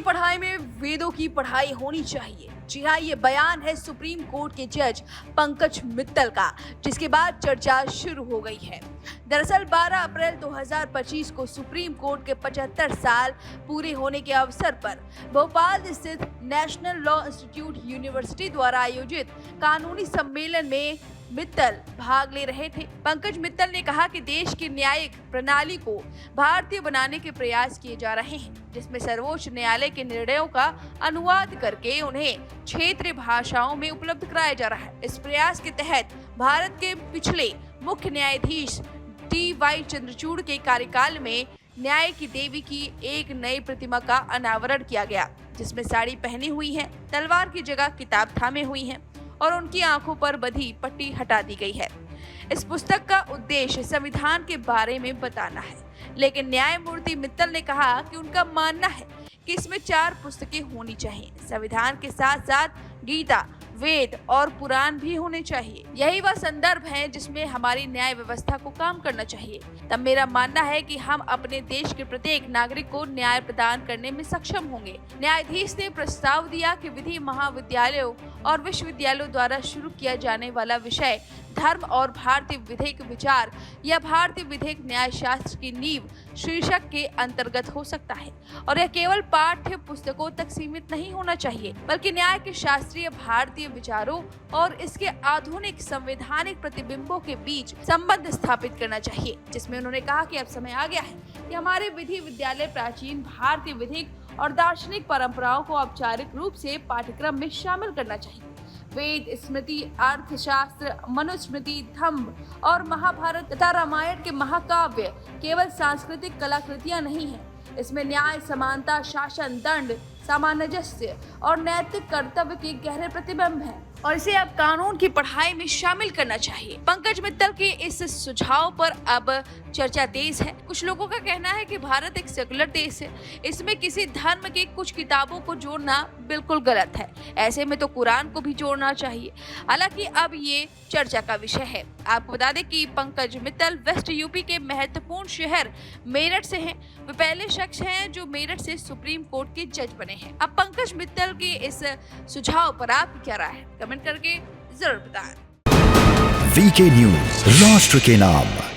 पढ़ाई में वेदों की पढ़ाई होनी चाहिए। जी हाँ, ये बयान है सुप्रीम कोर्ट के जज पंकज मित्तल का, जिसके बाद चर्चा शुरू हो गई है। दरअसल 12 अप्रैल 2025 को सुप्रीम कोर्ट के 75 साल पूरे होने के अवसर पर भोपाल स्थित नेशनल लॉ इंस्टीट्यूट यूनिवर्सिटी द्वारा आयोजित कानूनी सम्मेलन में मित्तल भाग ले रहे थे। पंकज मित्तल ने कहा कि देश की न्यायिक प्रणाली को भारतीय बनाने के प्रयास किए जा रहे हैं, जिसमें सर्वोच्च न्यायालय के निर्णयों का अनुवाद करके उन्हें क्षेत्रीय भाषाओं में उपलब्ध कराया जा रहा है। इस प्रयास के तहत भारत के पिछले मुख्य न्यायाधीश डी.वाई. चंद्रचूड़ के कार्यकाल में न्याय की देवी की एक नई प्रतिमा का अनावरण किया गया, जिसमें साड़ी पहनी हुई है, तलवार की जगह किताब थामे हुई है और उनकी आंखों पर बंधी पट्टी हटा दी गई है। इस पुस्तक का उद्देश्य संविधान के बारे में बताना है, लेकिन न्यायमूर्ति मित्तल ने कहा कि उनका मानना है कि इसमें 4 पुस्तकें होनी चाहिए। संविधान के साथ साथ गीता, वेद और पुराण भी होने चाहिए। यही वह संदर्भ है जिसमें हमारी न्याय व्यवस्था को काम करना चाहिए। तब मेरा मानना है कि हम अपने देश के प्रत्येक नागरिक को न्याय प्रदान करने में सक्षम होंगे। न्यायाधीश ने प्रस्ताव दिया कि विधि महाविद्यालयों और विश्वविद्यालयों द्वारा शुरू किया जाने वाला विषय धर्म और भारतीय विधिक विचार या भारतीय विधिक न्याय शास्त्र की नींव शीर्षक के अंतर्गत हो सकता है, और यह केवल पाठ्य पुस्तकों तक सीमित नहीं होना चाहिए, बल्कि न्याय के शास्त्रीय भारतीय विचारों और इसके आधुनिक संवैधानिक प्रतिबिंबों के बीच संबंध स्थापित करना चाहिए। जिसमें उन्होंने कहा कि अब समय आ गया है कि हमारे विधि विद्यालय प्राचीन भारतीय विधिक और दार्शनिक परंपराओं को औपचारिक रूप से पाठ्यक्रम में शामिल करना चाहिए। वेद, स्मृति, अर्थशास्त्र, मनुस्मृति, धम्म और महाभारत तथा रामायण के महाकाव्य केवल सांस्कृतिक कलाकृतियां नहीं हैं। इसमें न्याय, समानता, शासन, दंड, सामंजस्य और नैतिक कर्तव्य के गहरे प्रतिबिंब हैं, और इसे अब कानून की पढ़ाई में शामिल करना चाहिए। पंकज मित्तल के इस सुझाव पर अब चर्चा तेज है। कुछ लोगों का कहना है कि भारत एक सेकुलर देश है, इसमें किसी धर्म के कुछ किताबों को जोड़ना बिल्कुल गलत है। ऐसे में तो कुरान को भी जोड़ना चाहिए। हालांकि अब ये चर्चा का विषय है। आपको बता दें कि पंकज मित्तल वेस्ट यूपी के महत्वपूर्ण शहर मेरठ से हैं। वे पहले शख्स हैं जो मेरठ से सुप्रीम कोर्ट के जज बने हैं। अब पंकज मित्तल के इस सुझाव पर आपकी क्या राय है? कमेंट करके जरूर बताएं। वीके न्यूज, राष्ट्र के नाम।